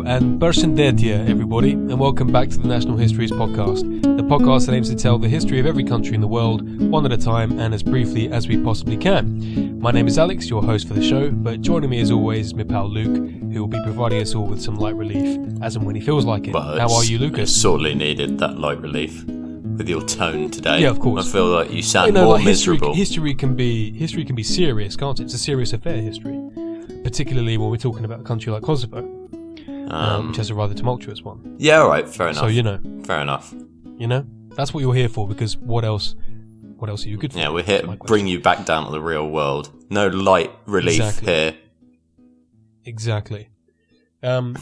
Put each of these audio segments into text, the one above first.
and Bersendetia, everybody, and welcome back to the National Histories Podcast, the podcast that aims to tell the history of every country in the world, one at a time and as briefly as we possibly can. My name is Alex, your host for the show, but joining me as always is my pal Luke, who will be providing us all with some light relief, as and when he feels like it. Well, how are you, Lucas? It sorely needed that light relief with your tone today. Yeah, of course. I feel like you sound more miserable. History can be serious, can't it? It's a serious affair, history. Particularly when we're talking about a country like Kosovo, which has a rather tumultuous one. Yeah, alright, fair enough. So, Fair enough. That's what you're here for, because what else are you good for? Yeah, we're here to bring you back down to the real world. No light relief here. Exactly. I'm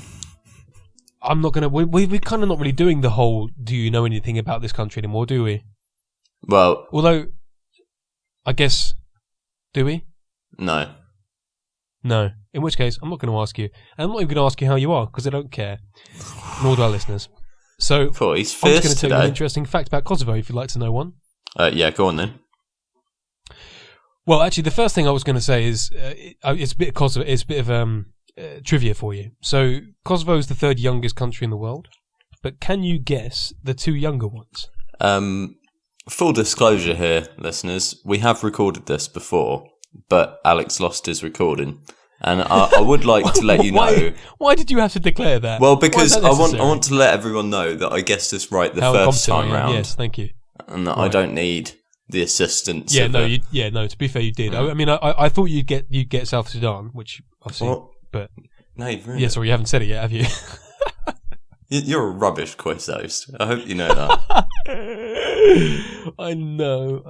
not going to... We're kind of not really doing the whole, do you know anything about this country anymore, do we? Well... Although, I guess... Do we? No. No. In which case, I'm not going to ask you. And I'm not even going to ask you how you are, because I don't care. Nor do our listeners. So, He's I'm just fierce going to tell you today. an interesting fact about Kosovo, if you'd like to know one. Yeah, go on then. Well, actually, the first thing I was going to say is it's a bit of Kosovo. It's a bit of trivia for you. So, Kosovo is the third youngest country in the world, but can you guess the two younger ones? Full disclosure here, listeners, we have recorded this before, but Alex lost his recording, and I would like to let you know. Why did you have to declare that? Well, because I want to let everyone know that I guessed this right the first time round. Yes, thank you. And that I don't need the assistance. Yeah, to be fair, you did. I mean, I thought you'd get South Sudan, which obviously, but no, you've really. Yeah, sorry, you haven't said it yet, have you? You're a rubbish quiz host. I hope you know that. I know.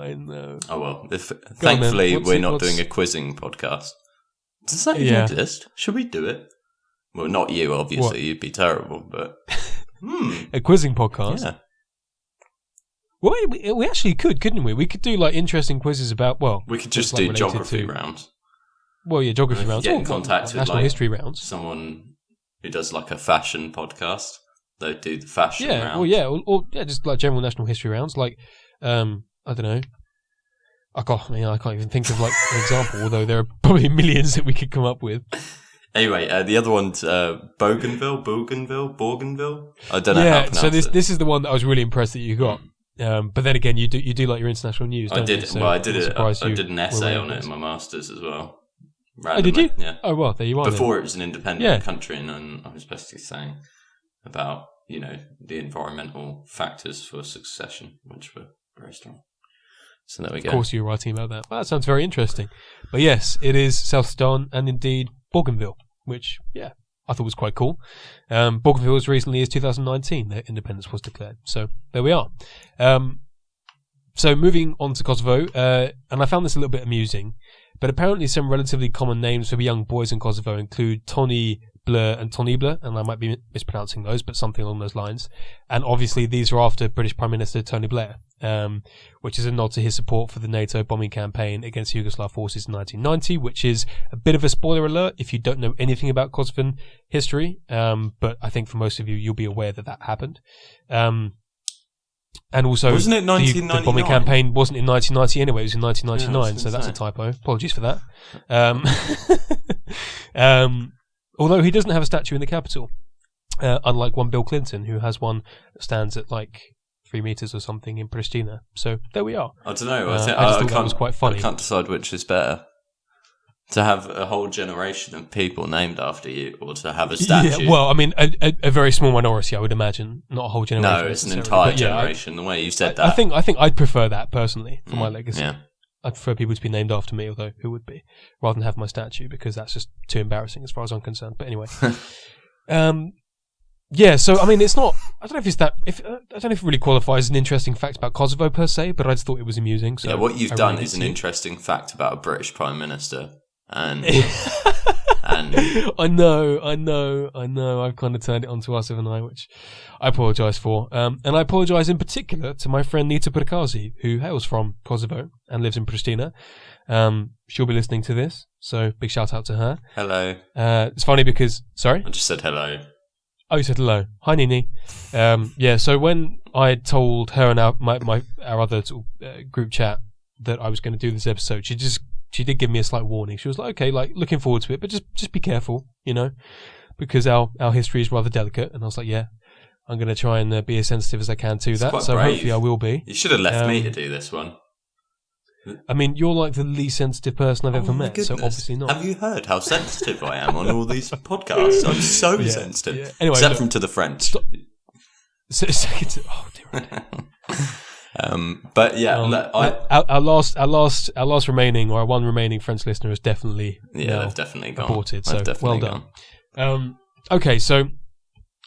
Oh well, thankfully we're not doing a quizzing podcast. Does that even exist? Should we do it? Well, not you, obviously. What? You'd be terrible, but a quizzing podcast. Yeah. Well, we actually could, couldn't we? We could do like interesting quizzes about we could just do geography rounds. Well, yeah, geography rounds. Get in contact with national history rounds. Someone who does like a fashion podcast. They do the fashion round. Well, yeah, or just like general national history rounds. Like, I don't know. I can't even think of like an example. Although there are probably millions that we could come up with. Anyway, the other one's Bougainville. I don't know how to pronounce so it. This is the one that I was really impressed that you got. But then again, you do like your international news. I did. So I did an essay on it in my masters as well. Oh, Randomly. did you? Yeah. Oh well, there you are. Before it was an independent country, and I was basically saying about the environmental factors for succession, which were very strong. So there we go. Of course, you were writing about that. Well, that sounds very interesting. But yes, it is South Sudan and indeed Bougainville, which I thought was quite cool. Bougainville as recently as 2019, their independence was declared. So there we are. So moving on to Kosovo, and I found this a little bit amusing, but apparently some relatively common names for young boys in Kosovo include Tony Blur and Tony Blur, and I might be mispronouncing those, but something along those lines. And obviously these are after British Prime Minister Tony Blair, which is a nod to his support for the NATO bombing campaign against Yugoslav forces in 1990, which is a bit of a spoiler alert if you don't know anything about Kosovan history, but I think for most of you, you'll be aware that happened. And also, wasn't it 1999? The bombing campaign wasn't in 1990 anyway, it was in 1999, so that's a typo. Apologies for that. Although he doesn't have a statue in the capital, unlike one Bill Clinton, who has one that stands at like 3 meters or something in Pristina. So there we are. I don't know. I just thought that was quite funny. I can't decide which is better. To have a whole generation of people named after you, or to have a statue. Yeah, well, I mean, a very small minority, I would imagine, not a whole generation. No, it's an entire generation. The way you said that, I think I'd prefer that personally for my legacy. Yeah. I'd prefer people to be named after me, although who would be, rather than have my statue, because that's just too embarrassing as far as I'm concerned. But anyway, So I mean, it's not. I don't know if I don't know if it really qualifies as an interesting fact about Kosovo per se, but I just thought it was amusing. So what you've done is an interesting fact about a British Prime Minister. And I know. I've kind of turned it onto us, haven't I? Which I apologise for. And I apologise in particular to my friend Nita Purkazi, who hails from Kosovo and lives in Pristina. She'll be listening to this, so big shout out to her. Hello. It's funny because sorry, I just said hello. Oh, you said hello. Hi, Nini. So when I told her and our other sort of, group chat that I was going to do this episode, she did give me a slight warning. She was like, okay, like looking forward to it, but just be careful, because our history is rather delicate. And I was like, yeah, I'm going to try and be as sensitive as I can to that. So brave. Hopefully I will be. You should have left me to do this one. I mean, you're like the least sensitive person I've ever met, so obviously not. Have you heard how sensitive I am on all these podcasts? I'm so sensitive. Yeah. Anyway, except from to the French. Oh dear. But yeah, our last remaining, or our one remaining French listener is definitely they've definitely gone. Aborted. So well done. Okay, so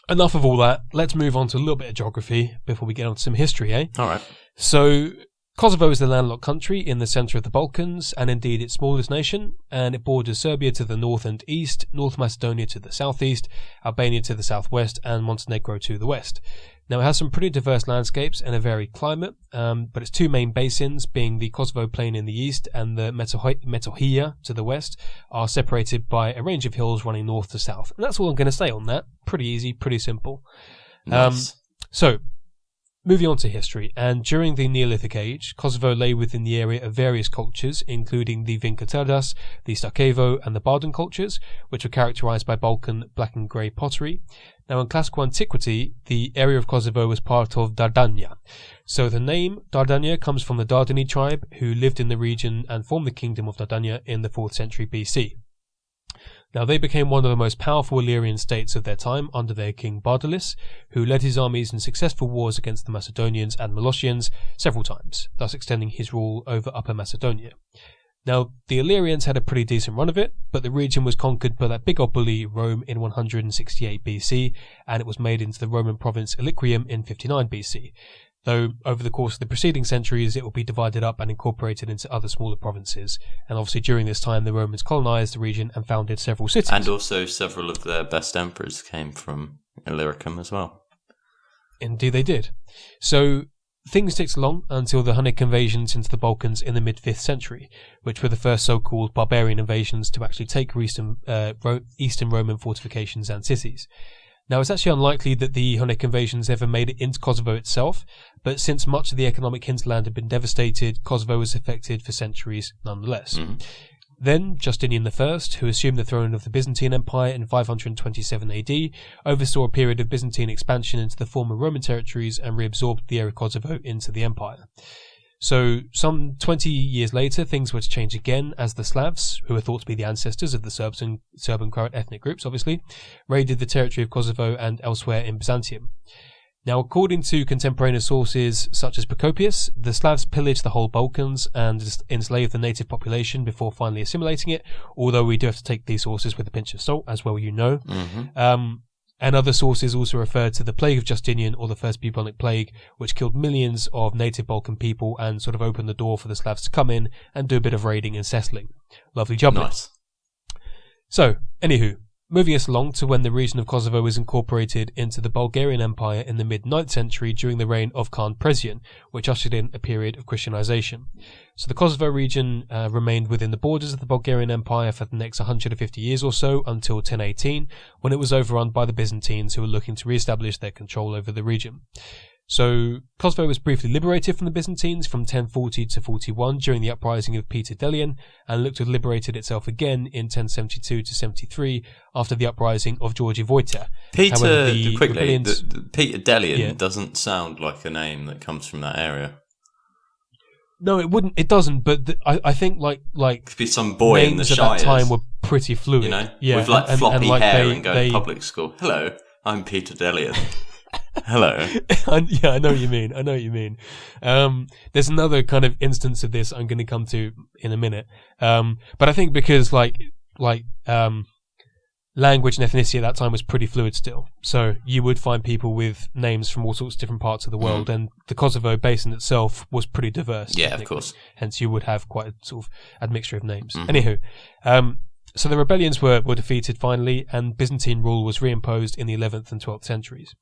enough of all that. Let's move on to a little bit of geography before we get on to some history, eh? All right. So Kosovo is the landlocked country in the centre of the Balkans, and indeed its smallest nation, and it borders Serbia to the north and east, North Macedonia to the southeast, Albania to the southwest, and Montenegro to the west. Now it has some pretty diverse landscapes and a varied climate, but its two main basins, being the Kosovo Plain in the east and the Metohija to the west, are separated by a range of hills running north to south. And that's all I'm going to say on that. Pretty easy, pretty simple. Nice. So, moving on to history, and during the Neolithic Age, Kosovo lay within the area of various cultures, including the Vinkaterdas, the Sarajevo, and the Bardan cultures, which were characterized by Balkan black and grey pottery. Now, in classical antiquity, the area of Kosovo was part of Dardania. So the name Dardania comes from the Dardani tribe, who lived in the region and formed the kingdom of Dardania in the 4th century BC. Now, they became one of the most powerful Illyrian states of their time under their king Bardalis, who led his armies in successful wars against the Macedonians and Molossians several times, thus extending his rule over Upper Macedonia. Now, the Illyrians had a pretty decent run of it, but the region was conquered by that big old bully Rome in 168 BC, and it was made into the Roman province Illyrium in 59 BC. Though over the course of the preceding centuries it will be divided up and incorporated into other smaller provinces, and obviously during this time the Romans colonised the region and founded several cities. And also several of their best emperors came from Illyricum as well. Indeed they did. So things ticked along until the Hunnic invasions into the Balkans in the mid-5th century, which were the first so-called barbarian invasions to actually take Eastern Roman fortifications and cities. Now, it's actually unlikely that the Hunnic invasions ever made it into Kosovo itself, but since much of the economic hinterland had been devastated, Kosovo was affected for centuries nonetheless. Mm-hmm. Then, Justinian I, who assumed the throne of the Byzantine Empire in 527 AD, oversaw a period of Byzantine expansion into the former Roman territories and reabsorbed the area of Kosovo into the empire. So, some 20 years later, things were to change again as the Slavs, who are thought to be the ancestors of the Serb and Croat ethnic groups, obviously, raided the territory of Kosovo and elsewhere in Byzantium. Now, according to contemporaneous sources such as Procopius, the Slavs pillaged the whole Balkans and enslaved the native population before finally assimilating it, although we do have to take these sources with a pinch of salt, as well you know. Mm-hmm. And other sources also refer to the Plague of Justinian, or the First Bubonic Plague, which killed millions of native Balkan people and sort of opened the door for the Slavs to come in and do a bit of raiding and settling. Lovely job. Nice. So, anywho, moving us along to when the region of Kosovo was incorporated into the Bulgarian Empire in the mid-9th century during the reign of Khan Presian, which ushered in a period of Christianization. So the Kosovo region remained within the borders of the Bulgarian Empire for the next 150 years or so, until 1018, when it was overrun by the Byzantines, who were looking to re-establish their control over the region. So Kosovo was briefly liberated from the Byzantines from 1040 to 41 during the uprising of Peter Delian, and looked to have liberated itself again in 1072 to 73 after the uprising of Georgi Vojta. Peter Delian doesn't sound like a name that comes from that area. No, it wouldn't. It doesn't. But I think like could be some boy in the Shires Shires. At that time were pretty fluid, you know, yeah, with floppy like hair and going to public school. Hello, I'm Peter Delian. Hello. Yeah, I know what you mean. There's another kind of instance of this I'm going to come to in a minute. But I think because language and ethnicity at that time was pretty fluid still. So you would find people with names from all sorts of different parts of the world, and the Kosovo basin itself was pretty diverse. Yeah, of course. Hence you would have quite a sort of admixture of names. Anywho, so the rebellions were defeated finally, and Byzantine rule was reimposed in the 11th and 12th centuries.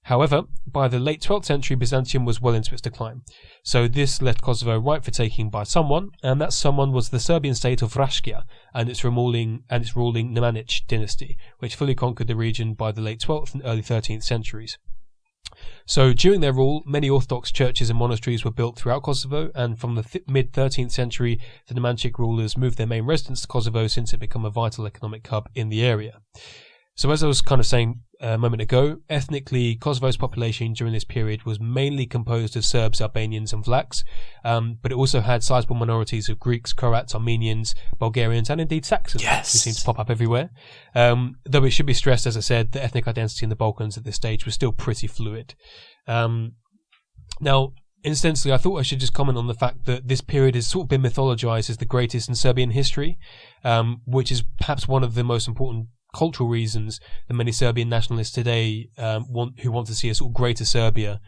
However, by the late 12th century, Byzantium was well into its decline. So this left Kosovo ripe for taking by someone, and that someone was the Serbian state of Raskia and its ruling Nemanjić dynasty, which fully conquered the region by the late 12th and early 13th centuries. So during their rule, many Orthodox churches and monasteries were built throughout Kosovo, and from the mid-13th century, the Nemanjić rulers moved their main residence to Kosovo since it became a vital economic hub in the area. So as I was kind of saying a moment ago, ethnically, Kosovo's population during this period was mainly composed of Serbs, Albanians and Vlachs, but it also had sizable minorities of Greeks, Croats, Armenians, Bulgarians and indeed Saxons, who seem to pop up everywhere. Though it should be stressed, as I said, that ethnic identity in the Balkans at this stage was still pretty fluid. Now, incidentally, I thought I should just comment on the fact that this period has sort of been mythologized as the greatest in Serbian history, which is perhaps one of the most important cultural reasons that many Serbian nationalists today who want to see a sort of greater Serbia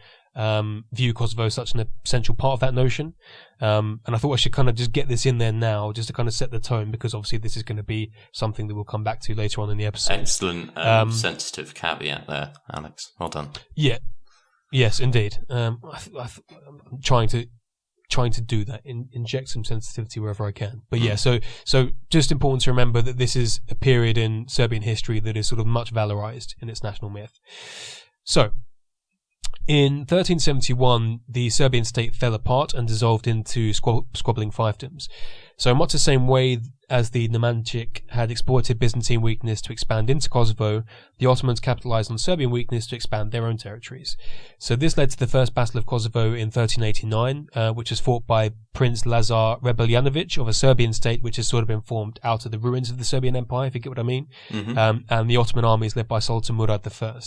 view Kosovo as such an essential part of that notion. And I thought I should kind of just get this in there now, just to kind of set the tone, because obviously this is going to be something that we'll come back to later on in the episode. Excellent, sensitive caveat there, Alex. Well done. Yeah. Yes, indeed. I'm trying to do that, inject some sensitivity wherever I can. But yeah, so just important to remember that this is a period in Serbian history that is sort of much valorized in its national myth. So, in 1371, the Serbian state fell apart and dissolved into squabbling fiefdoms. So much the same way as the Nemanjic had exploited Byzantine weakness to expand into Kosovo, the Ottomans capitalized on Serbian weakness to expand their own territories. So this led to the First Battle of Kosovo in 1389, which was fought by Prince Lazar Rebelljanović of a Serbian state which has sort of been formed out of the ruins of the Serbian Empire, if you get what I mean. Mm-hmm. And the Ottoman army is led by Sultan Murad I.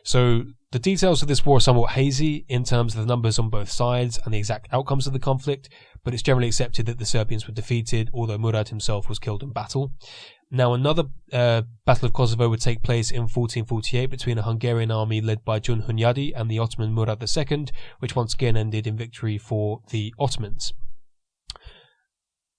So the details of this war are somewhat hazy in terms of the numbers on both sides and the exact outcomes of the conflict, but it's generally accepted that the Serbians were defeated, although Murad himself was killed in battle. Now, another Battle of Kosovo would take place in 1448 between a Hungarian army led by Jun Hunyadi and the Ottoman Murad II, which once again ended in victory for the Ottomans.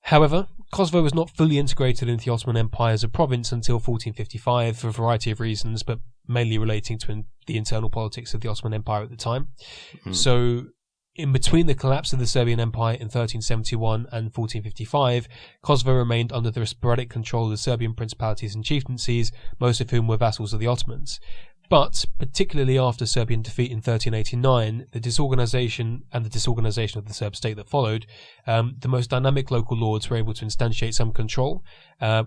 However, Kosovo was not fully integrated into the Ottoman Empire as a province until 1455 for a variety of reasons, but mainly relating to the internal politics of the Ottoman Empire at the time. Mm-hmm. So, in between the collapse of the Serbian Empire in 1371 and 1455, Kosovo remained under the sporadic control of the Serbian principalities and chieftaincies, most of whom were vassals of the Ottomans. But, particularly after Serbian defeat in 1389, the disorganization of the Serb state that followed, the most dynamic local lords were able to instantiate some control,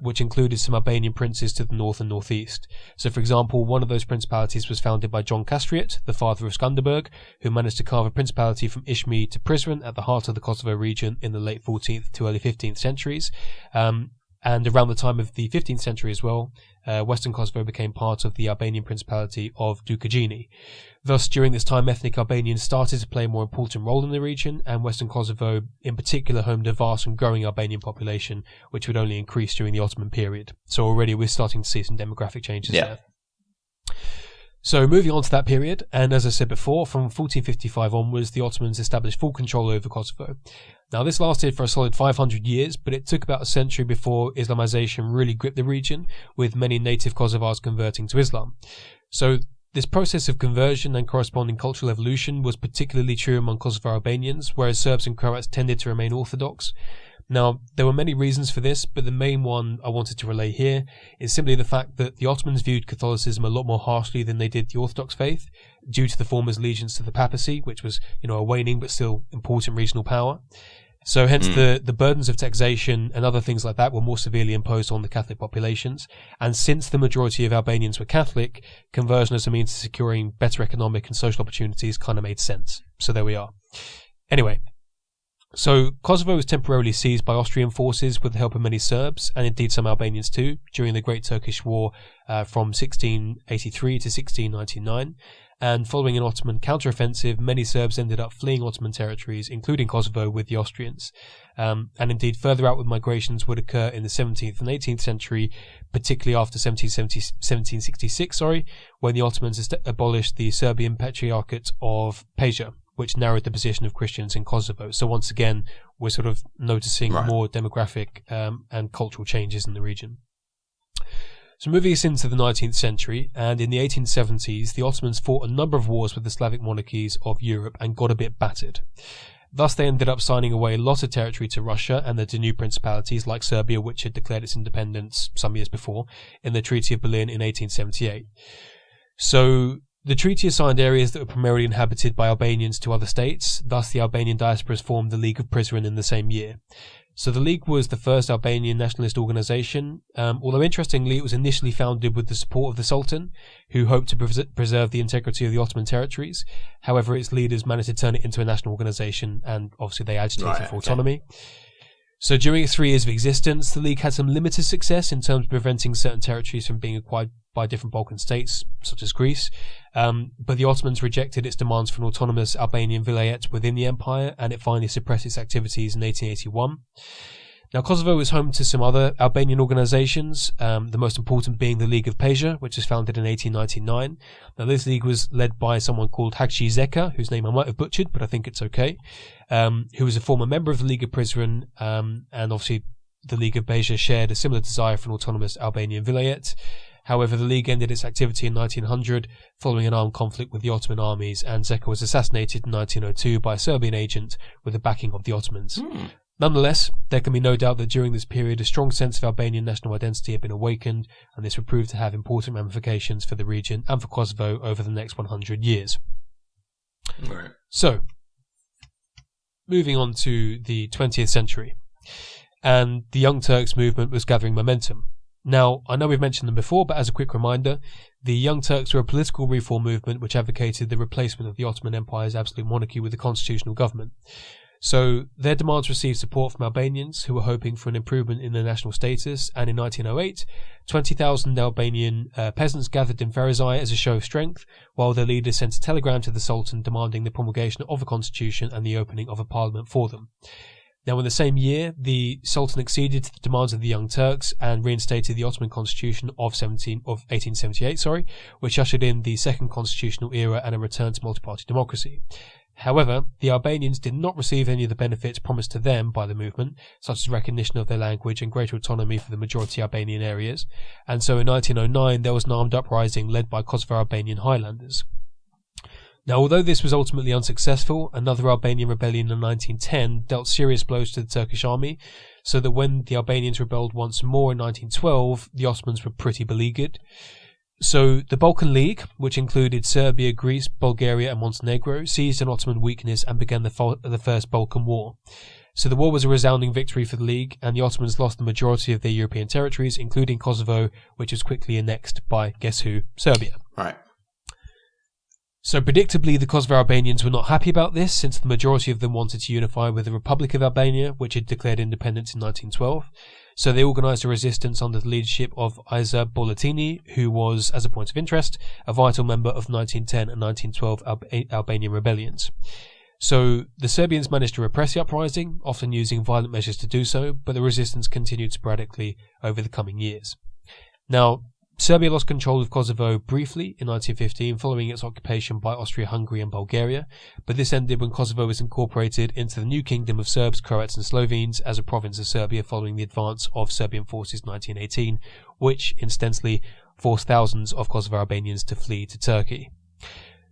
which included some Albanian princes to the north and northeast. So, for example, one of those principalities was founded by John Castriot, the father of Skanderberg, who managed to carve a principality from Ishmi to Prizren at the heart of the Kosovo region in the late 14th to early 15th centuries. And around the time of the 15th century as well, Western Kosovo became part of the Albanian Principality of Dukajini. Thus, during this time, ethnic Albanians started to play a more important role in the region, and Western Kosovo in particular homed a vast and growing Albanian population, which would only increase during the Ottoman period. So already we're starting to see some demographic changes there. So moving on to that period, and as I said before, from 1455 onwards, the Ottomans established full control over Kosovo. Now this lasted for a solid 500 years, but it took about a century before Islamization really gripped the region, with many native Kosovars converting to Islam. So this process of conversion and corresponding cultural evolution was particularly true among Kosovar Albanians, whereas Serbs and Croats tended to remain Orthodox. Now, there were many reasons for this, but the main one I wanted to relay here is simply the fact that the Ottomans viewed Catholicism a lot more harshly than they did the Orthodox faith, due to the former's allegiance to the papacy, which was, a waning but still important regional power. So hence the burdens of taxation and other things like that were more severely imposed on the Catholic populations. And since the majority of Albanians were Catholic, conversion as a means of securing better economic and social opportunities kind of made sense. So there we are. Anyway. So Kosovo was temporarily seized by Austrian forces with the help of many Serbs, and indeed some Albanians too, during the Great Turkish War from 1683 to 1699. And following an Ottoman counteroffensive, many Serbs ended up fleeing Ottoman territories, including Kosovo, with the Austrians. And indeed, further outward migrations would occur in the 17th and 18th century, particularly after 1766, when the Ottomans abolished the Serbian Patriarchate of Peja, which narrowed the position of Christians in Kosovo. So once again, we're sort of noticing more demographic and cultural changes in the region. So moving us into the 19th century, and in the 1870s, the Ottomans fought a number of wars with the Slavic monarchies of Europe and got a bit battered. Thus, they ended up signing away a lot of territory to Russia and the Danube principalities like Serbia, which had declared its independence some years before, in the Treaty of Berlin in 1878. So the treaty assigned areas that were primarily inhabited by Albanians to other states. Thus, the Albanian diasporas formed the League of Prizren in the same year. So the League was the first Albanian nationalist organisation, although interestingly it was initially founded with the support of the Sultan, who hoped to preserve the integrity of the Ottoman territories. However, its leaders managed to turn it into a national organisation, and obviously they agitated for autonomy. So during its 3 years of existence, the League had some limited success in terms of preventing certain territories from being acquired by different Balkan states, such as Greece. But the Ottomans rejected its demands for an autonomous Albanian vilayet within the empire, and it finally suppressed its activities in 1881. Now, Kosovo was home to some other Albanian organisations, the most important being the League of Peja, which was founded in 1899. Now, this league was led by someone called Hagci Zeka, whose name I might have butchered, but I think it's okay, who was a former member of the League of Prizren, and obviously the League of Peja shared a similar desire for an autonomous Albanian vilayet. However, the League ended its activity in 1900 following an armed conflict with the Ottoman armies, and Zeka was assassinated in 1902 by a Serbian agent with the backing of the Ottomans. Nonetheless, there can be no doubt that during this period a strong sense of Albanian national identity had been awakened, and this would prove to have important ramifications for the region and for Kosovo over the next 100 years. Right. So, moving on to the 20th century, and the Young Turks movement was gathering momentum. Now, I know we've mentioned them before, but as a quick reminder, the Young Turks were a political reform movement which advocated the replacement of the Ottoman Empire's absolute monarchy with a constitutional government. So their demands received support from Albanians who were hoping for an improvement in their national status, and in 1908, 20,000 Albanian peasants gathered in Ferizaj as a show of strength, while their leaders sent a telegram to the Sultan demanding the promulgation of a constitution and the opening of a parliament for them. Now, in the same year, the Sultan acceded to the demands of the Young Turks and reinstated the Ottoman Constitution of 1878, which ushered in the second constitutional era and a return to multi-party democracy. However, the Albanians did not receive any of the benefits promised to them by the movement, such as recognition of their language and greater autonomy for the majority Albanian areas, and so in 1909 there was an armed uprising led by Kosovo Albanian Highlanders. Now, although this was ultimately unsuccessful, another Albanian rebellion in 1910 dealt serious blows to the Turkish army, so that when the Albanians rebelled once more in 1912, the Ottomans were pretty beleaguered. So the Balkan League, which included Serbia, Greece, Bulgaria and Montenegro, seized an Ottoman weakness and began the First Balkan War. So the war was a resounding victory for the League, and the Ottomans lost the majority of their European territories, including Kosovo, which was quickly annexed by, guess who, Serbia. Right. So predictably, the Kosovo Albanians were not happy about this, since the majority of them wanted to unify with the Republic of Albania, which had declared independence in 1912. So they organised a resistance under the leadership of Isa Bolatini, who was, as a point of interest, a vital member of the 1910 and 1912 Albanian rebellions. So the Serbians managed to repress the uprising, often using violent measures to do so, but the resistance continued sporadically over the coming years. Now, Serbia lost control of Kosovo briefly in 1915 following its occupation by Austria-Hungary and Bulgaria, but this ended when Kosovo was incorporated into the new kingdom of Serbs, Croats and Slovenes as a province of Serbia following the advance of Serbian forces in 1918, which incidentally forced thousands of Kosovo Albanians to flee to Turkey.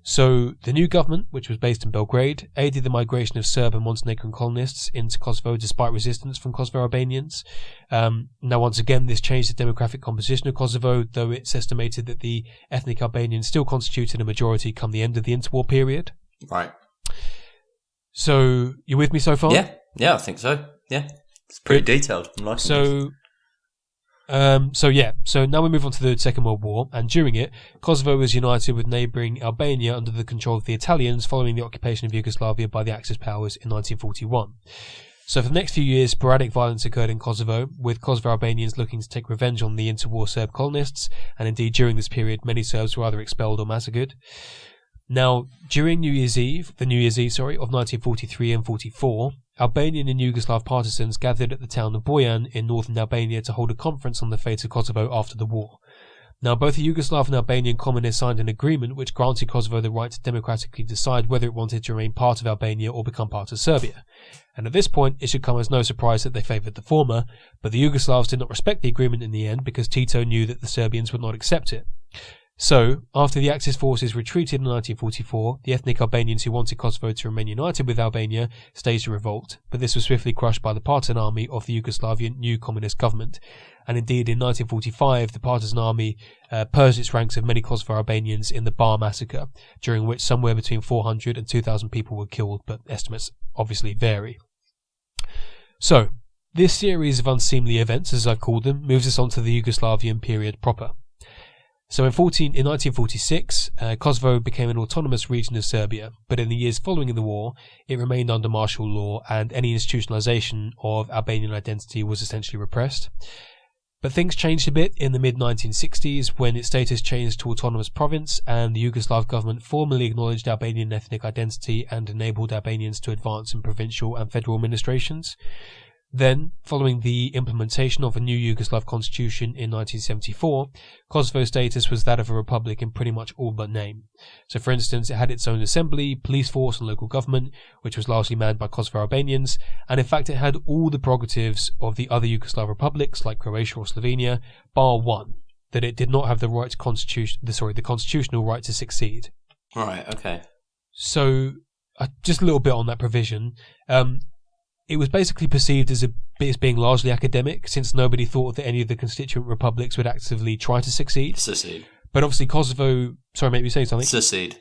So the new government, which was based in Belgrade, aided the migration of Serb and Montenegrin colonists into Kosovo despite resistance from Kosovo Albanians. Now, once again, this changed the demographic composition of Kosovo, though it's estimated that the ethnic Albanians still constituted a majority come the end of the interwar period. Right. So, you with me so far? Yeah, I think so. Yeah, it's pretty detailed. I'm liking this. So now we move on to the Second World War, and during it, Kosovo was united with neighbouring Albania under the control of the Italians following the occupation of Yugoslavia by the Axis powers in 1941. So for the next few years, sporadic violence occurred in Kosovo, with Kosovo Albanians looking to take revenge on the interwar Serb colonists, and indeed during this period many Serbs were either expelled or massacred. Now, during New Year's Eve of 1943 and 44, Albanian and Yugoslav partisans gathered at the town of Bojan in northern Albania to hold a conference on the fate of Kosovo after the war. Now, both the Yugoslav and Albanian communists signed an agreement which granted Kosovo the right to democratically decide whether it wanted to remain part of Albania or become part of Serbia. And at this point, it should come as no surprise that they favoured the former, but the Yugoslavs did not respect the agreement in the end because Tito knew that the Serbians would not accept it. So, after the Axis forces retreated in 1944, the ethnic Albanians who wanted Kosovo to remain united with Albania staged a revolt, but this was swiftly crushed by the partisan army of the Yugoslavian new communist government. And indeed, in 1945, the partisan army purged its ranks of many Kosovo Albanians in the Bar massacre, during which somewhere between 400 and 2,000 people were killed, but estimates obviously vary. So, This series of unseemly events, as I've called them, moves us on to the Yugoslavian period proper. So in 1946, Kosovo became an autonomous region of Serbia, but in the years following the war, it remained under martial law and any institutionalization of Albanian identity was essentially repressed. But things changed a bit in the mid-1960s when its status changed to autonomous province and the Yugoslav government formally acknowledged Albanian ethnic identity and enabled Albanians to advance in provincial and federal administrations. Then, following the implementation of a new Yugoslav constitution in 1974, Kosovo's status was that of a republic in pretty much all but name. So, for instance, it had its own assembly, police force and local government, which was largely manned by Kosovo Albanians, and in fact it had all the prerogatives of the other Yugoslav republics like Croatia or Slovenia, bar one, that it did not have the constitutional right to succeed. Right, okay. So, just a little bit on that provision. It was basically perceived as being largely academic, since nobody thought that any of the constituent republics would actively try to succeed. Secede. But obviously Kosovo... Sorry, mate, you saying something? Secede.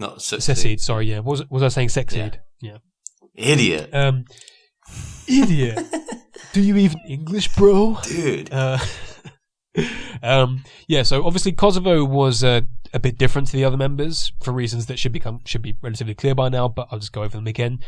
Not succeed. Secede, sorry, yeah. Was I saying succeed? Yeah. Idiot. Idiot. Do you even English, bro? Dude. Yeah, so obviously Kosovo was a bit different to the other members for reasons that should be relatively clear by now, but I'll just go over them again.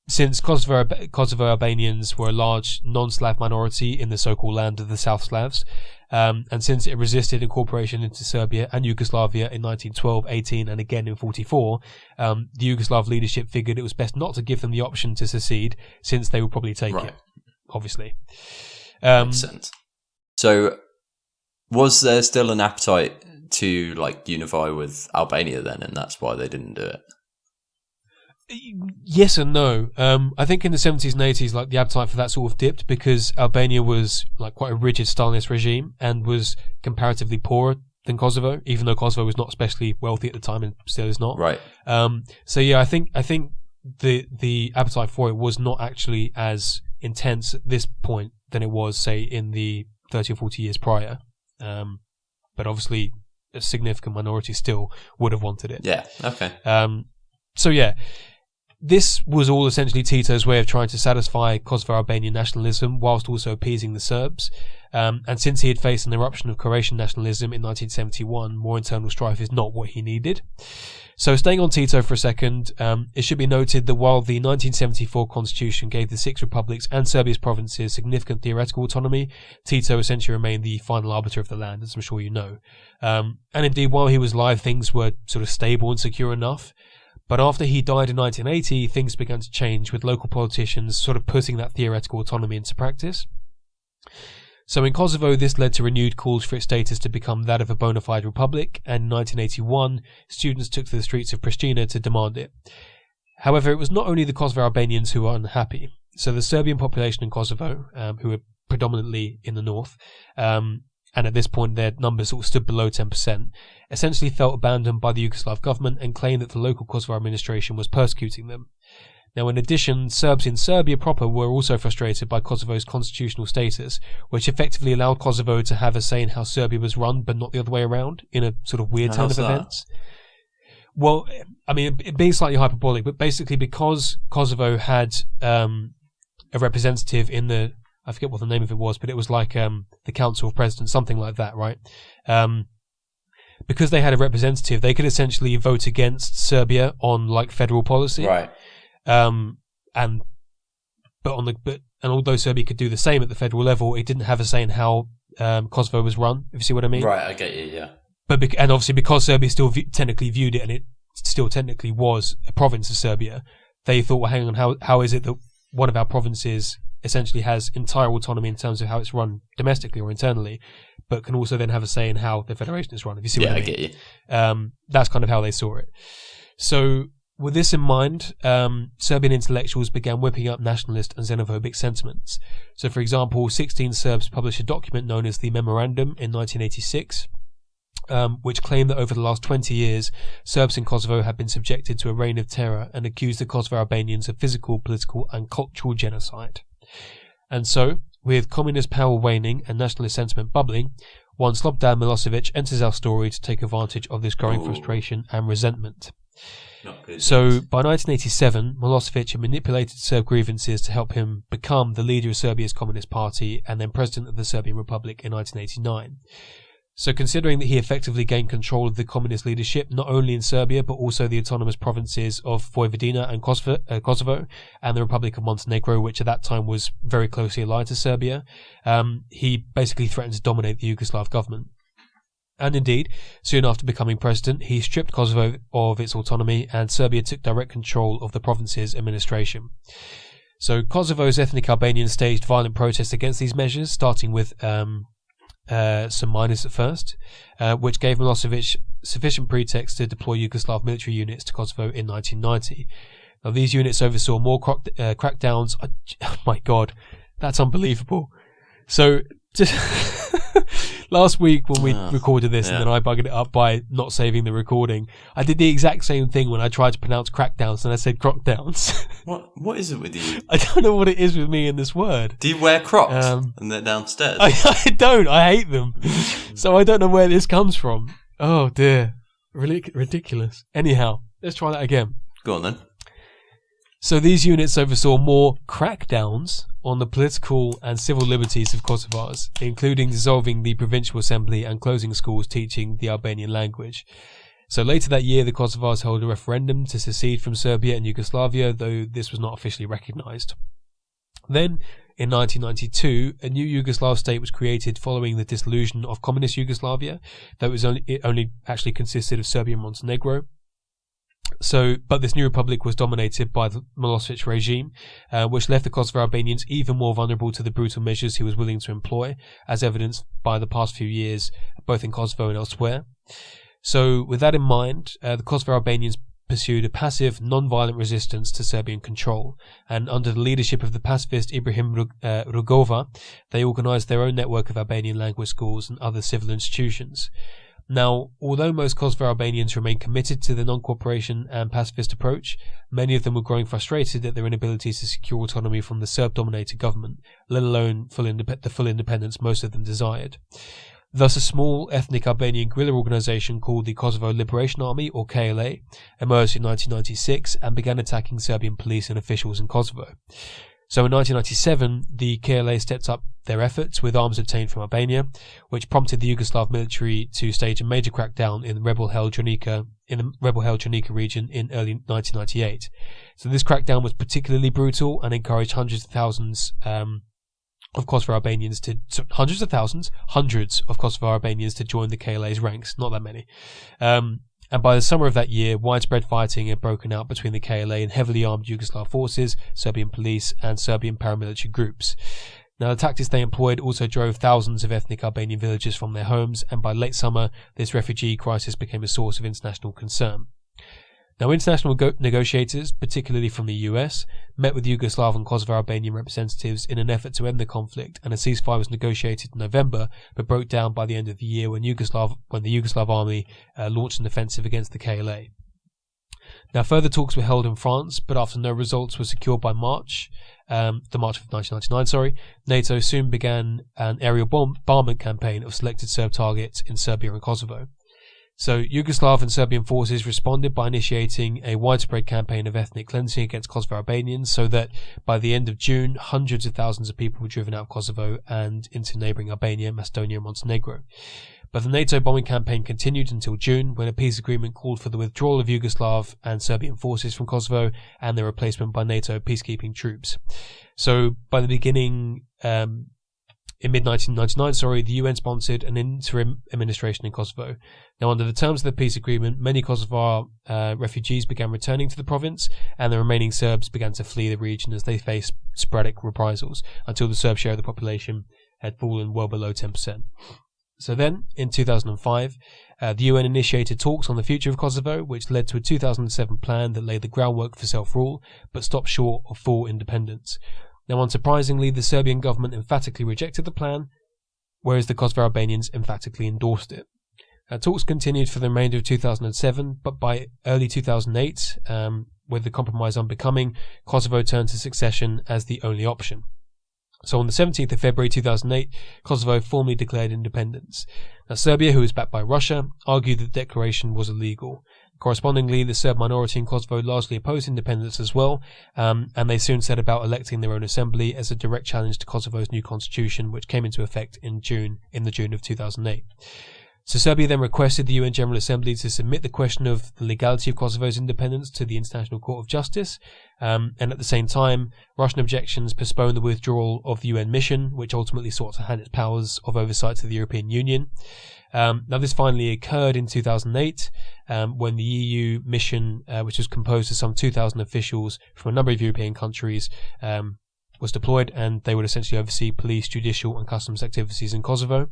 Since Kosovo Albanians were a large non-Slav minority in the so-called land of the South Slavs, and since it resisted incorporation into Serbia and Yugoslavia in 1912, 18 and again in 44, the Yugoslav leadership figured it was best not to give them the option to secede, since they would probably take it, obviously. Makes sense. So, was there still an appetite to unify with Albania then, and that's why they didn't do it? Yes and no. I think in the 70s and 80s, the appetite for that sort of dipped because Albania was quite a rigid Stalinist regime and was comparatively poorer than Kosovo, even though Kosovo was not especially wealthy at the time and still is not. Right. So yeah, I think the appetite for it was not actually as intense at this point than it was, say, in the 30 or 40 years prior. But obviously, a significant minority still would have wanted it. Yeah. Okay. So yeah. This was all essentially Tito's way of trying to satisfy Kosovo Albanian nationalism whilst also appeasing the Serbs. And since he had faced an eruption of Croatian nationalism in 1971, more internal strife is not what he needed. So staying on Tito for a second, it should be noted that while the 1974 constitution gave the six republics and Serbia's provinces significant theoretical autonomy, Tito essentially remained the final arbiter of the land, as I'm sure you know. And indeed, while he was alive, things were sort of stable and secure enough. But after he died in 1980, things began to change, with local politicians sort of putting that theoretical autonomy into practice. So in Kosovo, this led to renewed calls for its status to become that of a bona fide republic, and in 1981, students took to the streets of Pristina to demand it. However, it was not only the Kosovo Albanians who were unhappy. So the Serbian population in Kosovo, who were predominantly in the north, and at this point their numbers sort of stood below 10%, essentially felt abandoned by the Yugoslav government and claimed that the local Kosovo administration was persecuting them. Now, in addition, Serbs in Serbia proper were also frustrated by Kosovo's constitutional status, which effectively allowed Kosovo to have a say in how Serbia was run, but not the other way around, in a sort of weird turn of events. Well, I mean, it being slightly hyperbolic, but basically because Kosovo had a representative in the... I forget what the name of it was, but it was the Council of Presidents, something like that, right? Because they had a representative, they could essentially vote against Serbia on federal policy, right? And although Serbia could do the same at the federal level, it didn't have a say in how Kosovo was run. If you see what I mean, right? I get you, yeah. But and obviously because Serbia still technically viewed it, and it still technically was a province of Serbia, they thought, well, hang on, how is it that one of our provinces essentially has entire autonomy in terms of how it's run domestically or internally, but can also then have a say in how the federation is run, if you see what I mean. Yeah, I get you. That's kind of how they saw it. So with this in mind, Serbian intellectuals began whipping up nationalist and xenophobic sentiments. So for example, 16 Serbs published a document known as the Memorandum in 1986, which claimed that over the last 20 years, Serbs in Kosovo had been subjected to a reign of terror and accused the Kosovo Albanians of physical, political and cultural genocide. And so, with communist power waning and nationalist sentiment bubbling, one Slobodan Milosevic enters our story to take advantage of this growing frustration and resentment. Not good. So by 1987, Milosevic had manipulated Serb grievances to help him become the leader of Serbia's Communist Party and then president of the Serbian Republic in 1989. So considering that he effectively gained control of the communist leadership, not only in Serbia, but also the autonomous provinces of Vojvodina and Kosovo, and the Republic of Montenegro, which at that time was very closely allied to Serbia, he basically threatened to dominate the Yugoslav government. And indeed, soon after becoming president, he stripped Kosovo of its autonomy, and Serbia took direct control of the province's administration. So Kosovo's ethnic Albanians staged violent protests against these measures, starting with some minors at first, which gave Milosevic sufficient pretext to deploy Yugoslav military units to Kosovo in 1990. Now, these units oversaw more crackdowns. Oh my god, that's unbelievable. So, last week when we recorded this, and then I buggered it up by not saving the recording, I did the exact same thing when I tried to pronounce crackdowns, and I said crockdowns. What is it with you? I don't know what it is with me in this word. Do you wear Crocs and they're downstairs? I don't. I hate them. So I don't know where this comes from. Oh dear. Ridiculous. Anyhow, let's try that again. Go on then. So these units oversaw more crackdowns on the political and civil liberties of Kosovars, including dissolving the provincial assembly and closing schools teaching the Albanian language. So later that year, the Kosovars held a referendum to secede from Serbia and Yugoslavia, though this was not officially recognised. Then, in 1992, a new Yugoslav state was created following the dissolution of communist Yugoslavia, though it only actually consisted of Serbia and Montenegro. But this new republic was dominated by the Milosevic regime, which left the Kosovo Albanians even more vulnerable to the brutal measures he was willing to employ, as evidenced by the past few years, both in Kosovo and elsewhere. So, with that in mind, the Kosovo Albanians pursued a passive, non-violent resistance to Serbian control, and under the leadership of the pacifist Ibrahim Rugova, they organised their own network of Albanian language schools and other civil institutions. Now, although most Kosovo Albanians remained committed to the non-cooperation and pacifist approach, many of them were growing frustrated at their inability to secure autonomy from the Serb-dominated government, let alone the full independence most of them desired. Thus, a small ethnic Albanian guerrilla organisation called the Kosovo Liberation Army, or KLA, emerged in 1996 and began attacking Serbian police and officials in Kosovo. So in 1997, the KLA stepped up their efforts with arms obtained from Albania, which prompted the Yugoslav military to stage a major crackdown in the rebel-held Jonica region in early 1998. So this crackdown was particularly brutal and encouraged hundreds of Kosovo Albanians to join the KLA's ranks. Not that many. And by the summer of that year, widespread fighting had broken out between the KLA and heavily armed Yugoslav forces, Serbian police, and Serbian paramilitary groups. Now, the tactics they employed also drove thousands of ethnic Albanian villagers from their homes, and by late summer, this refugee crisis became a source of international concern. Now, international negotiators, particularly from the US, met with Yugoslav and Kosovo Albanian representatives in an effort to end the conflict, and a ceasefire was negotiated in November, but broke down by the end of the year when the Yugoslav army launched an offensive against the KLA. Now, further talks were held in France, but after no results were secured by March of 1999, NATO soon began an aerial bombardment campaign of selected Serb targets in Serbia and Kosovo. So Yugoslav and Serbian forces responded by initiating a widespread campaign of ethnic cleansing against Kosovo Albanians, so that by the end of June, hundreds of thousands of people were driven out of Kosovo and into neighbouring Albania, Macedonia and Montenegro. But the NATO bombing campaign continued until June, when a peace agreement called for the withdrawal of Yugoslav and Serbian forces from Kosovo and their replacement by NATO peacekeeping troops. So by the beginning, in mid-1999, the UN sponsored an interim administration in Kosovo. Now, under the terms of the peace agreement, many Kosovar refugees began returning to the province, and the remaining Serbs began to flee the region as they faced sporadic reprisals, until the Serb share of the population had fallen well below 10%. So then, in 2005, the UN initiated talks on the future of Kosovo, which led to a 2007 plan that laid the groundwork for self-rule, but stopped short of full independence. Now, unsurprisingly, the Serbian government emphatically rejected the plan, whereas the Kosovo Albanians emphatically endorsed it. Talks continued for the remainder of 2007, but by early 2008, with the compromise unbecoming, Kosovo turned to secession as the only option. So on the 17th of February 2008, Kosovo formally declared independence. Now, Serbia, who was backed by Russia, argued that the declaration was illegal. Correspondingly, the Serb minority in Kosovo largely opposed independence as well, and they soon set about electing their own assembly as a direct challenge to Kosovo's new constitution, which came into effect in June of 2008. So Serbia then requested the UN General Assembly to submit the question of the legality of Kosovo's independence to the International Court of Justice, and at the same time, Russian objections postponed the withdrawal of the UN mission, which ultimately sought to hand its powers of oversight to the European Union. Now this finally occurred in 2008, when the EU mission, which was composed of some 2,000 officials from a number of European countries, was deployed, and they would essentially oversee police, judicial and customs activities in Kosovo.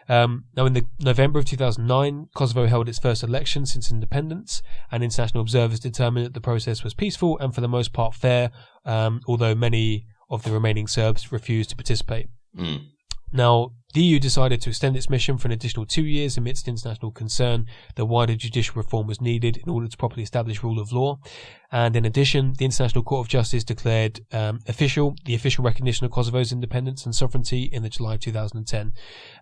Now in the November of 2009, Kosovo held its first election since independence, and international observers determined that the process was peaceful and for the most part fair, although many of the remaining Serbs refused to participate. Now, the EU decided to extend its mission for an additional 2 years amidst international concern that wider judicial reform was needed in order to properly establish rule of law. And in addition, the International Court of Justice declared the official recognition of Kosovo's independence and sovereignty in the July of 2010.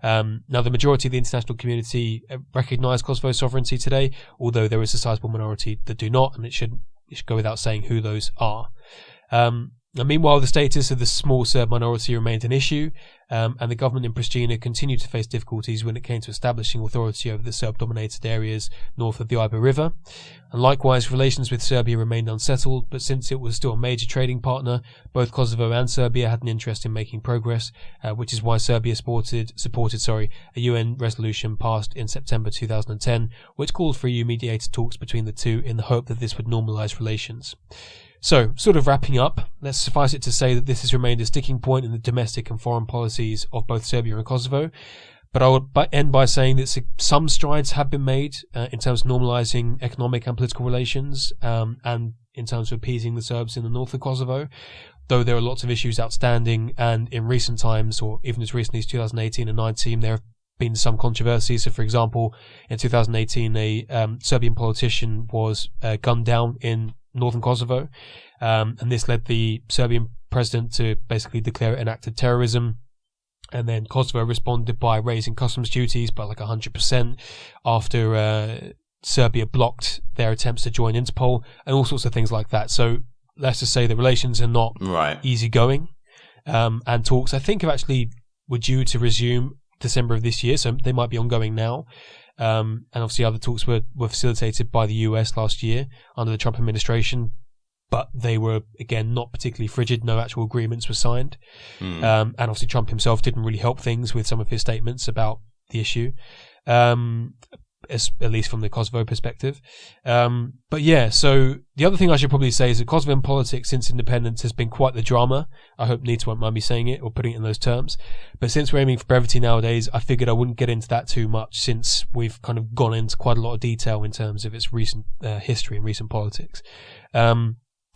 Now, the majority of the international community recognise Kosovo's sovereignty today, although there is a sizable minority that do not, and it should go without saying who those are. Now, meanwhile, the status of the small Serb minority remained an issue, and the government in Pristina continued to face difficulties when it came to establishing authority over the Serb-dominated areas north of the Iber River. And likewise, relations with Serbia remained unsettled, but since it was still a major trading partner, both Kosovo and Serbia had an interest in making progress, which is why Serbia supported a UN resolution passed in September 2010, which called for EU-mediated talks between the two in the hope that this would normalise relations. So, sort of wrapping up, let's suffice it to say that this has remained a sticking point in the domestic and foreign policies of both Serbia and Kosovo, but I would end by saying that some strides have been made in terms of normalising economic and political relations, and in terms of appeasing the Serbs in the north of Kosovo, though there are lots of issues outstanding, and in recent times, or even as recently as 2018 and 19, there have been some controversy. So, for example, in 2018, a Serbian politician was gunned down in northern Kosovo, and this led the Serbian president to basically declare it an act of terrorism. And then Kosovo responded by raising customs duties by like 100% after Serbia blocked their attempts to join Interpol, and all sorts of things like that. So let's just say the relations are not easygoing, and talks I think were due to resume December of this year, so they might be ongoing now. And obviously other talks were facilitated by the US last year under the Trump administration, but they were, again, not particularly frigid. No actual agreements were signed. And obviously Trump himself didn't really help things with some of his statements about the issue, at least from the Kosovo perspective. But yeah, so the other thing I should probably say is that Kosovan politics since independence has been quite the drama. I hope Nita won't mind me saying it or putting it in those terms. But since we're aiming for brevity nowadays, I figured I wouldn't get into that too much, since we've kind of gone into quite a lot of detail in terms of its recent history and recent politics.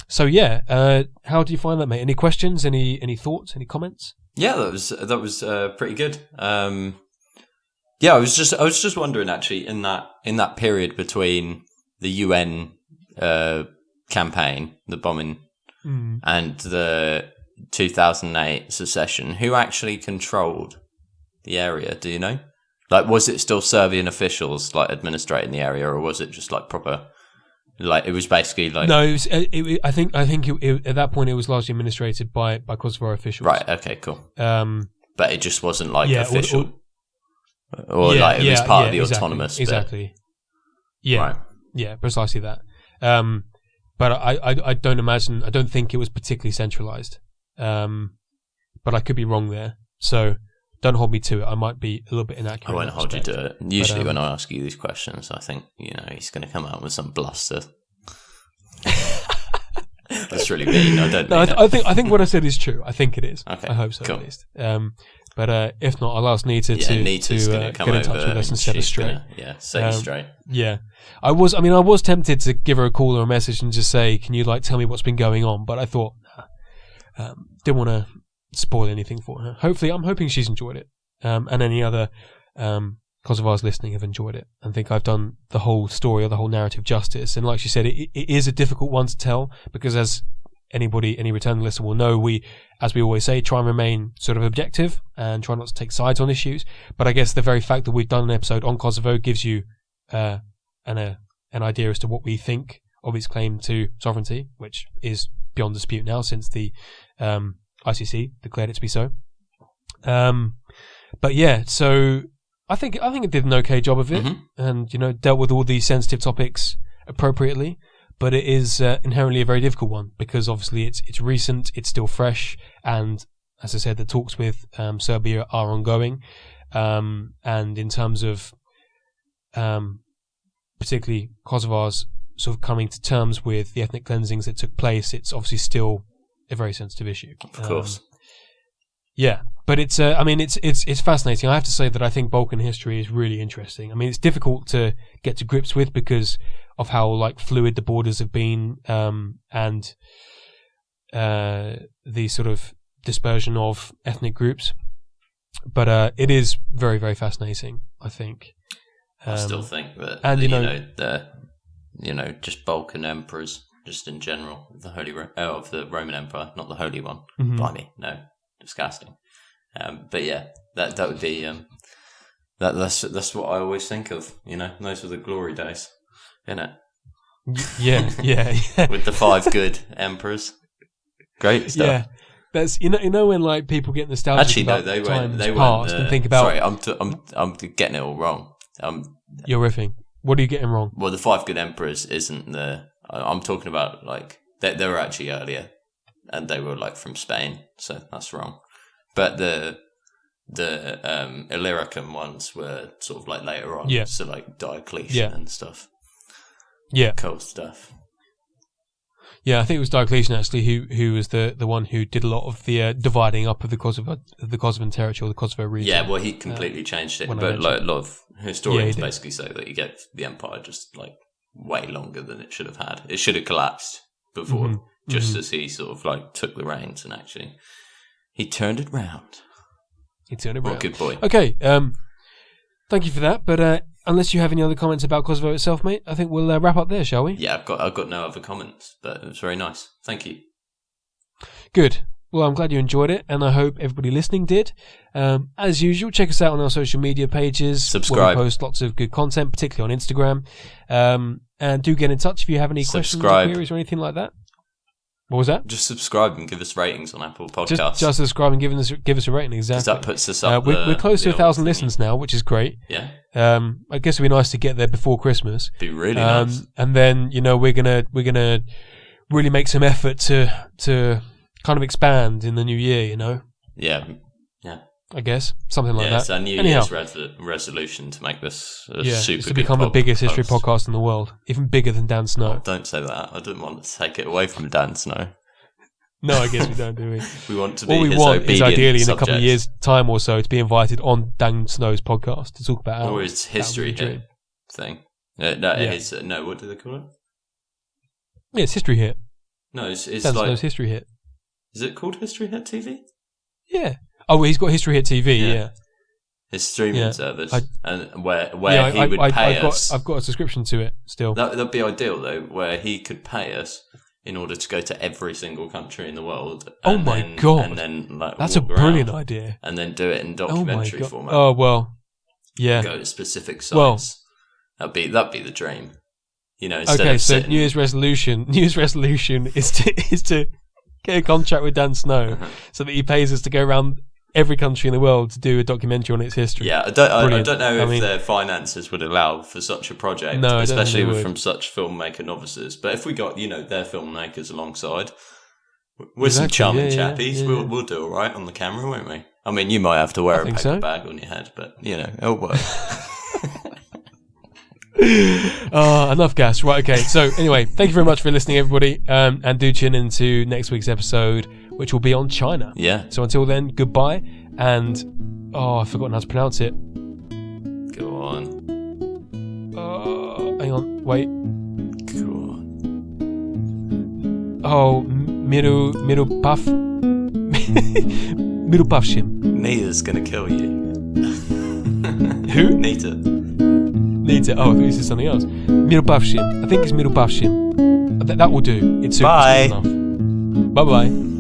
So yeah, how do you find that, mate? Any questions? Any thoughts? Any comments? Yeah, that was pretty good. Yeah, I was just wondering, actually, in that period between the UN campaign, the bombing, and the 2008 secession, who actually controlled the area? Do you know? Like, was it still Serbian officials like administrating the area, or was it just like proper? Like, it was basically like... No, I think at that point it was largely administrated by Kosovo officials. Right. Okay. Cool. But it just wasn't like official. Or like it was part of the autonomous bit. Exactly. Yeah. Right. Yeah, precisely that. But I don't think it was particularly centralised. But I could be wrong there. So don't hold me to it. I might be a little bit inaccurate. I won't hold you to it. Usually when I ask you these questions, I think, he's going to come out with some bluster. That's really mean. I don't know. I think what I said is true. I think it is. Okay. I hope so, cool. at least. But if not, I'll ask Nita to get in touch with us and set us straight. Set you straight. Yeah. I was tempted to give her a call or a message and just say, can you tell me what's been going on? But I thought, didn't want to spoil anything for her. I'm hoping she's enjoyed it. And any other Kosovars listening have enjoyed it and think I've done the whole story or the whole narrative justice. And like she said, it is a difficult one to tell, because as any returning listener will know, we, as we always say, try and remain sort of objective and try not to take sides on issues. But I guess the very fact that we've done an episode on Kosovo gives you an idea as to what we think of its claim to sovereignty, which is beyond dispute now since the ICC declared it to be so. But yeah, so I think it did an okay job of it, and dealt with all these sensitive topics appropriately. But it is inherently a very difficult one because obviously it's recent, it's still fresh, and as I said, the talks with Serbia are ongoing. And in terms of particularly Kosovo's sort of coming to terms with the ethnic cleansings that took place, it's obviously still a very sensitive issue. Of course. Yeah, but it's it's fascinating. I have to say that I think Balkan history is really interesting. I mean, it's difficult to get to grips with because of how fluid the borders have been, and the sort of dispersion of ethnic groups. But it is very, very fascinating, I think. I still think that, just Balkan emperors, just in general, of the Roman Empire, not the Holy One. Blimey, no, disgusting. But yeah, that would be that's what I always think of. Those were the glory days, innit? Yeah. With the 5 good emperors, great stuff. Yeah. That's when people get nostalgic. Actually, about no, times past and think about. Sorry, I'm getting it all wrong. You're riffing. What are you getting wrong? Well, the 5 good emperors isn't the. I'm talking about they were actually earlier, and they were from Spain, so that's wrong. But the Illyricum ones were sort of later on, so Diocletian and stuff. Yeah, cool stuff. Yeah, I think it was Diocletian actually who was the one who did a lot of the dividing up of the Kosovan territory, or the Kosovo region. Yeah, well, he completely changed it. But a lot of historians basically say that you get the empire just way longer than it should have had. It should have collapsed before, just as he sort of took the reins, and actually he turned it round. Oh, good boy. Okay, thank you for that. But unless you have any other comments about Kosovo itself, mate, I think we'll wrap up there, shall we? Yeah, I've got no other comments, but it was very nice. Thank you. Good. Well, I'm glad you enjoyed it, and I hope everybody listening did. As usual, check us out on our social media pages. Subscribe. We post lots of good content, particularly on Instagram. And do get in touch if you have any questions or queries or anything like that. What was that? Just subscribe and give us ratings on Apple Podcasts. Just subscribe and give us a rating, exactly. Because that puts us up. We're close to 1,000 listeners now, which is great. Yeah. I guess it'd be nice to get there before Christmas. Be really nice. And then we're gonna really make some effort to kind of expand in the new year. Yeah. I guess something like that. It's our New Year's resolution to make this a super to become the biggest history podcast in the world, even bigger than Dan Snow. Oh, don't say that. I didn't want to take it away from Dan Snow. No, I guess we don't, do we? We want to be. All we his want is ideally subject. in a couple of years' time or so to be invited on Dan Snow's podcast to talk about or his history hit thing. No, what do they call it? Yeah, it's History Hit. No, it's Dan Snow's History Hit. Is it called History Hit TV? Yeah. Oh, he's got History Hit TV. Yeah. His streaming service, and where he would pay us. I've got a subscription to it still. That'd be ideal though, where he could pay us in order to go to every single country in the world. Oh my god! And then that's a brilliant idea. And then do it in documentary format. Oh well, yeah. Go to specific sites. Well, that'd be the dream. Okay, so New Year's resolution is to get a contract with Dan Snow so that he pays us to go around every country in the world to do a documentary on its history. Yeah, I don't know if their finances would allow for such a project, especially from such filmmaker novices. But if we got their filmmakers alongside, we're some charming chappies. Yeah. We'll do all right on the camera, won't we? I mean, you might have to wear a paper bag on your head, but it'll work. Enough gas. Right, okay. So anyway, thank you very much for listening, everybody, and do tune into next week's episode, which will be on China. Yeah. So until then, goodbye, and I've forgotten how to pronounce it. Go on. Hang on, wait. Go on. Oh, Mirupavshim. Nita's gonna kill you. Who? Nita. Oh, I thought you said something else. Mirupavshim. I think it's Mirupavshim. That will do. It's enough. Bye bye.